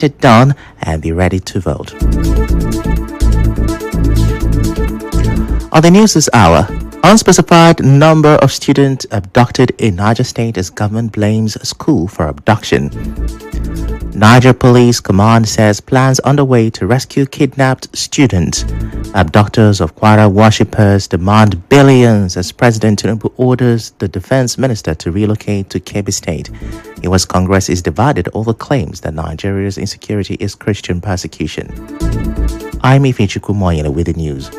it done and be ready to vote. On the news this hour, unspecified number of students abducted in Niger State as government blames school for abduction. Niger Police Command says plans underway to rescue kidnapped students. Abductors of Kwara worshippers demand billions as President Tinubu orders the defense minister to relocate to Kebbi State. U.S. Congress is divided over claims that Nigeria's insecurity is Christian persecution. I'm Ifechukwu Muonyili with the news.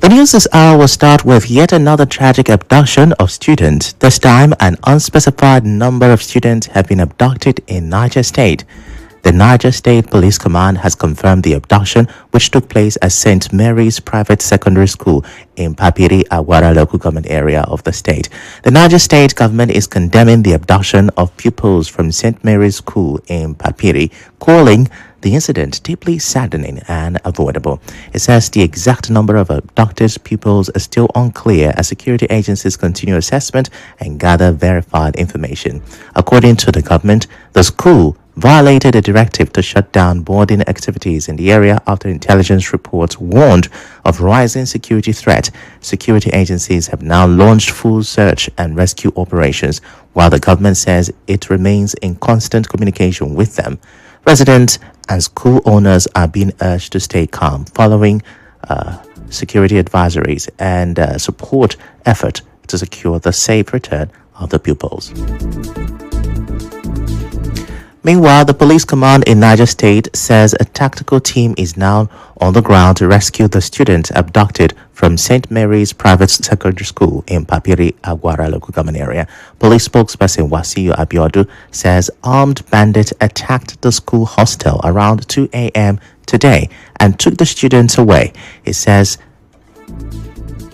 The news this hour will start with yet another tragic abduction of students. This time, an unspecified number of students have been abducted in Niger State. The Niger State Police Command has confirmed the abduction, which took place at St. Mary's Private Secondary School in Papiri, Awara local government area of the state. The Niger State government is condemning the abduction of pupils from St. Mary's School in Papiri, calling the incident deeply saddening and avoidable. It says the exact number of abducted pupils is still unclear as security agencies continue assessment and gather verified information. According to the government, the school violated a directive to shut down boarding activities in the area after intelligence reports warned of rising security threat. Security agencies have now launched full search and rescue operations, while the government says it remains in constant communication with them. Residents and school owners are being urged to stay calm following security advisories and support effort to secure the safe return of the pupils. Meanwhile, the police command in Niger State says a tactical team is now on the ground to rescue the students abducted from St. Mary's Private Secondary School in Papiri, Agwara local government area. Police spokesperson Wasiu Abiodu says armed bandits attacked the school hostel around 2 a.m. today and took the students away. It says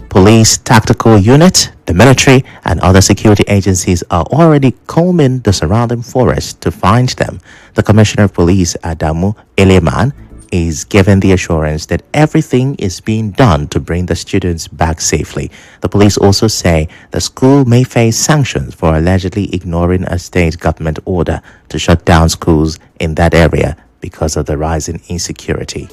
police tactical unit, the military, and other security agencies are already combing the surrounding forest to find them. The Commissioner of Police, Adamu Eleman, is given the assurance that everything is being done to bring the students back safely. The police also say the school may face sanctions for allegedly ignoring a state government order to shut down schools in that area because of the rising insecurity.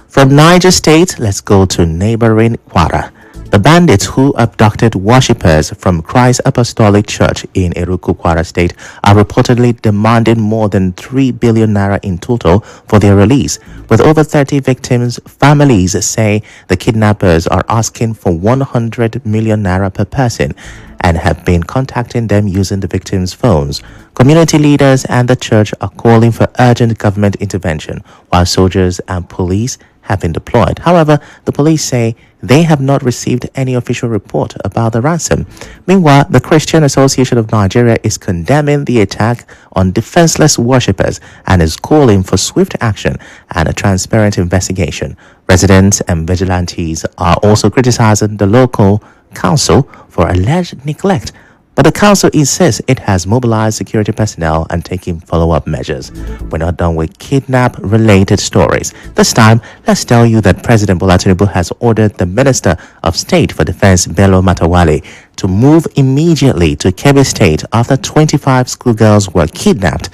From Niger State, let's go to neighboring Kwara. The bandits who abducted worshippers from Christ Apostolic Church in Eruku, Kwara State are reportedly demanding more than 3 billion naira in total for their release. With over 30 victims, families say the kidnappers are asking for 100 million naira per person and have been contacting them using the victims' phones. Community leaders and the church are calling for urgent government intervention, while soldiers and police have been deployed. However, the police say they have not received any official report about the ransom. Meanwhile, the Christian Association of Nigeria is condemning the attack on defenseless worshippers and is calling for swift action and a transparent investigation. Residents and vigilantes are also criticizing the local council for alleged neglect, but the council insists it has mobilized security personnel and taking follow-up measures. We're not done with kidnap-related stories. This time, let's tell you that President Bola Tinubu has ordered the Minister of State for Defense, Bello Matawalle, to move immediately to Kebbi State after 25 schoolgirls were kidnapped.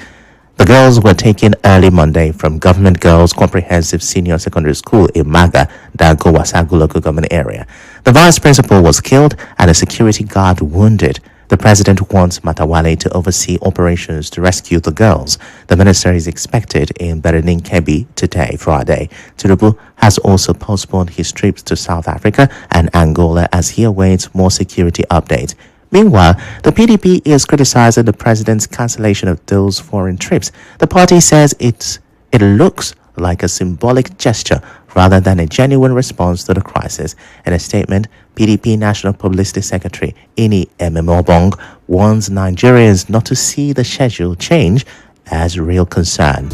The girls were taken early Monday from Government Girls Comprehensive Senior Secondary School in Maga, Dago Wasagu local government area. The vice principal was killed and a security guard wounded. The president wants Matawalle to oversee operations to rescue the girls. The minister is expected in Berenin Kebbi today, Friday. Tinubu has also postponed his trips to South Africa and Angola as he awaits more security updates. Meanwhile, the PDP is criticizing the president's cancellation of those foreign trips. The party says it looks like a symbolic gesture rather than a genuine response to the crisis. In a statement, PDP National Publicity Secretary Ini Ememobong warns Nigerians not to see the schedule change as real concern.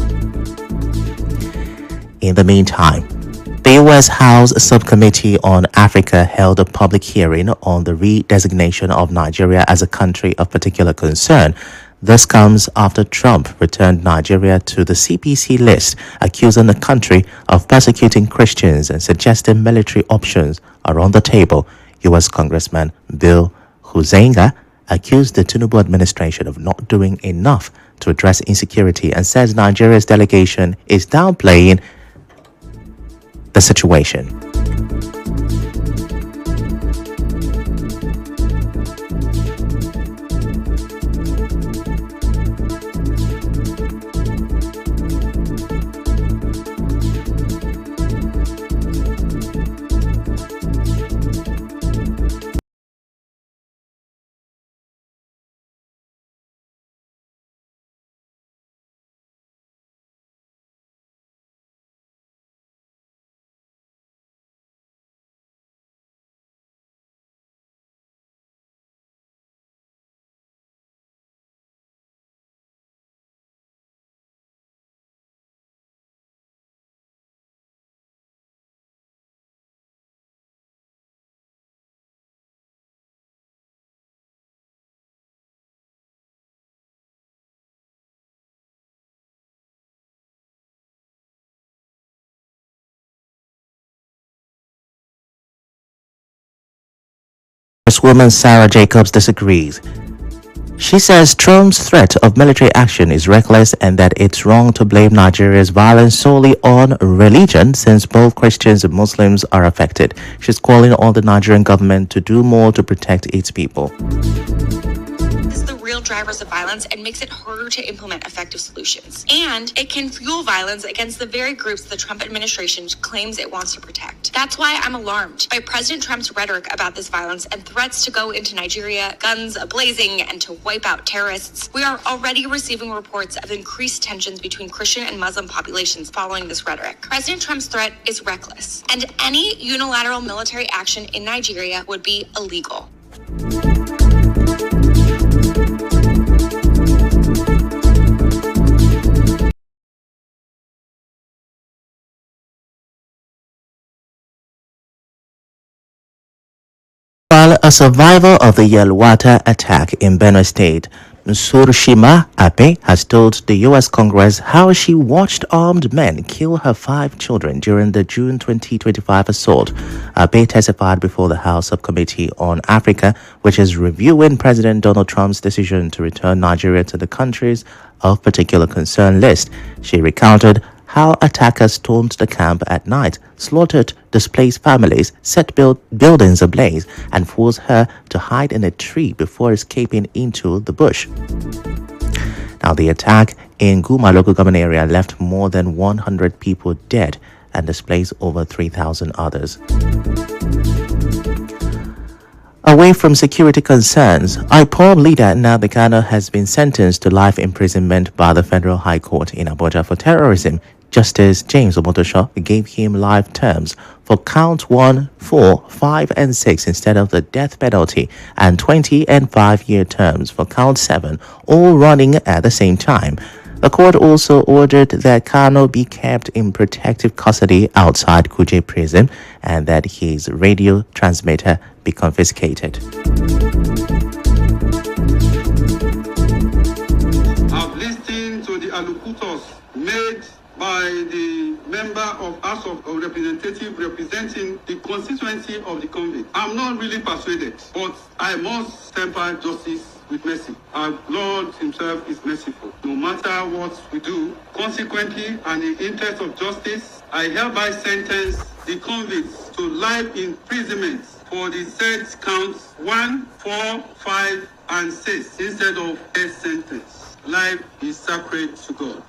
In the meantime, the U.S. House Subcommittee on Africa held a public hearing on the redesignation of Nigeria as a country of particular concern. This comes after Trump returned Nigeria to the CPC list, accusing the country of persecuting Christians and suggesting military options are on the table. U.S. Congressman Bill Huizenga accused the Tinubu administration of not doing enough to address insecurity and says Nigeria's delegation is downplaying the situation. Congresswoman Sarah Jacobs disagrees. She says Trump's threat of military action is reckless and that it's wrong to blame Nigeria's violence solely on religion since both Christians and Muslims are affected. She's calling on the Nigerian government to do more to protect its people. Real drivers of violence and makes it harder to implement effective solutions. And it can fuel violence against the very groups the Trump administration claims it wants to protect. That's why I'm alarmed by President Trump's rhetoric about this violence and threats to go into Nigeria, guns a-blazing, and to wipe out terrorists. We are already receiving reports of increased tensions between Christian and Muslim populations following this rhetoric. President Trump's threat is reckless, and any unilateral military action in Nigeria would be illegal. While a survivor of the Yelwata attack in Benue State, Surshima Ape has told the U.S. Congress how she watched armed men kill her 5 children during the June 2025 assault. Ape testified before the House Subcommittee on Africa, which is reviewing President Donald Trump's decision to return Nigeria to the countries of particular concern list. She recounted how attackers stormed the camp at night, slaughtered displaced families, set buildings ablaze, and forced her to hide in a tree before escaping into the bush. Now, the attack in Guma local government area left more than 100 people dead and displaced over 3,000 others. Away from security concerns, IPOB leader Nnamdi Kanu has been sentenced to life imprisonment by the Federal High Court in Abuja for terrorism. Justice James Omotosho gave him life terms for count 1, 4, 5, and 6 instead of the death penalty, and 20 and 5-year terms for count 7, all running at the same time. The court also ordered that Kanu be kept in protective custody outside Kuje prison and that his radio transmitter be confiscated. I've listened to the allocutors made by the member of House of Representatives representing the constituency of the convict. I'm not really persuaded, but I must temper justice with mercy. Our Lord himself is merciful, no matter what we do. Consequently, and in the interest of justice, I hereby sentence the convicts to life imprisonment for the said counts 1, 4, 5, and 6 instead of death sentence. Life is sacred to God.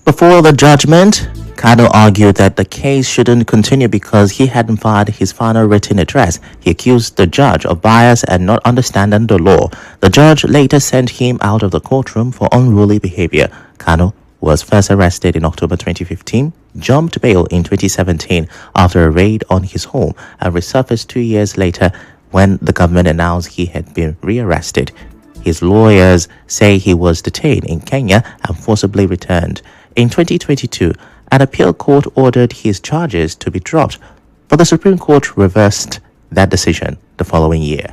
Before the judgment, Kanu argued that the case shouldn't continue because he hadn't filed his final written address. He accused the judge of bias and not understanding the law. The judge later sent him out of the courtroom for unruly behavior. Kanu was first arrested in October 2015, jumped bail in 2017 after a raid on his home, and resurfaced 2 years later when the government announced he had been rearrested. His lawyers say he was detained in Kenya and forcibly returned. In 2022, an appeal court ordered his charges to be dropped, but the Supreme Court reversed that decision the following year.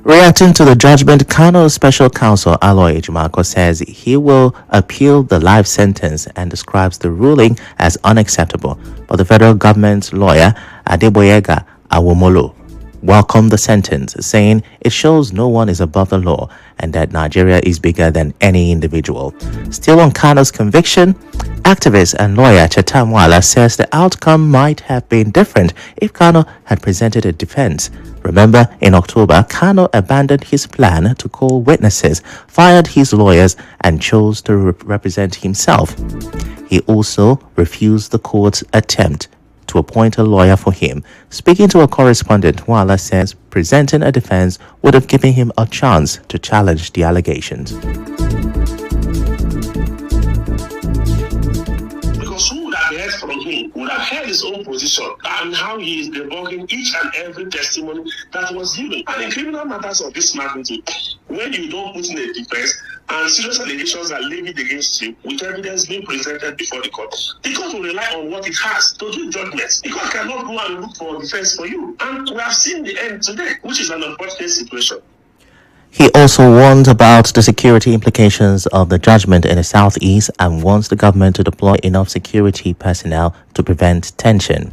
Reacting to the judgment, Kano's special counsel Aloy Ejimako says he will appeal the life sentence and describes the ruling as unacceptable. But the federal government's lawyer Adeboyega Awomolo welcomed the sentence, saying it shows no one is above the law and that Nigeria is bigger than any individual. Still on Kano's conviction, activist and lawyer Chetan Wala says the outcome might have been different if Kano had presented a defense. Remember, in October, Kano abandoned his plan to call witnesses, fired his lawyers, and chose to represent himself. He also refused the court's attempt to appoint a lawyer for him. Speaking to a correspondent, Wala says presenting a defense would have given him a chance to challenge the allegations. Because who would have heard from him, would have heard his own position and how he is debunking each and every testimony that was given. And in criminal matters of this magnitude, when you don't put in a defense and serious allegations are levied against you with evidence being presented before the court will rely on what it has to do judgments. The court cannot go and look for defense for you. And we have seen the end today, which is an unfortunate situation. He also warned about the security implications of the judgment in the southeast and wants the government to deploy enough security personnel to prevent tension.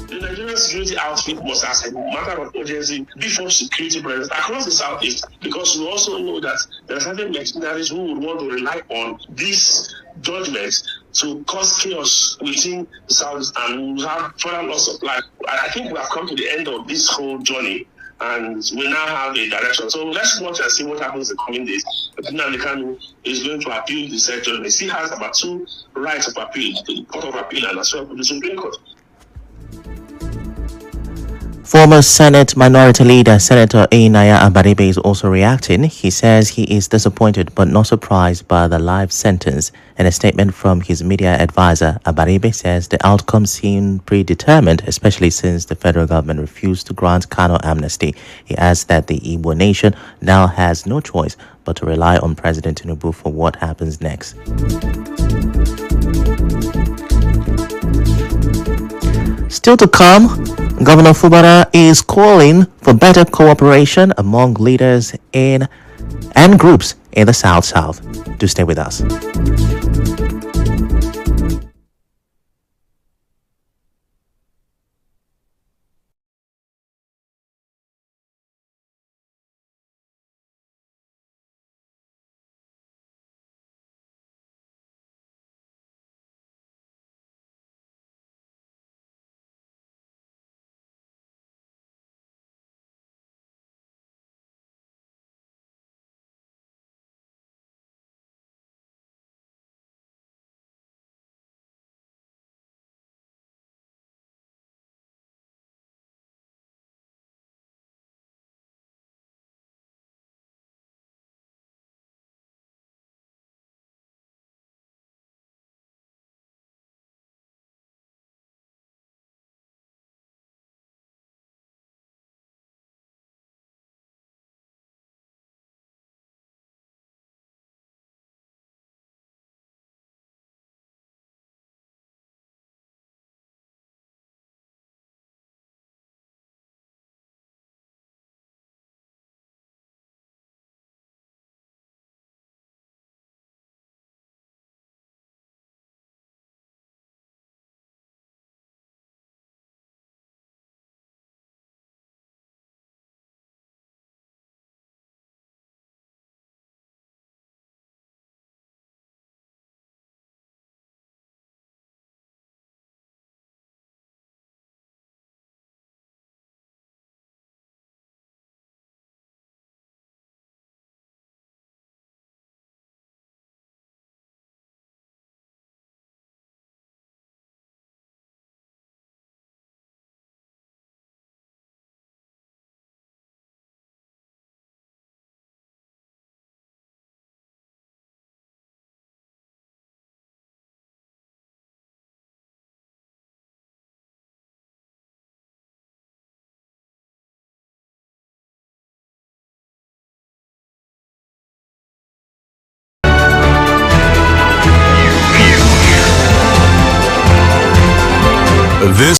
The Nigerian security outfit must, as a matter of urgency, before security presence across the southeast, because we also know that there are certain mercenaries who would want to rely on these judgments to cause chaos within the south and have further loss of life. I think we have come to the end of this whole journey, and we now have a direction. So let's watch and see what happens in the coming days. Nnamdi Kanu is going to appeal the said judgment. He has about 2 rights of appeal, the Court of Appeal and as well the Supreme Court. Former Senate Minority Leader Senator Inaya Abaribe is also reacting. He says he is disappointed but not surprised by the life sentence. In a statement from his media advisor, Abaribe says the outcome seemed predetermined, especially since the federal government refused to grant Kano amnesty. He adds that the Igbo nation now has no choice but to rely on President Tinubu for what happens next. Still to come, Governor Fubara is calling for better cooperation among leaders and groups in the South. Do stay with us.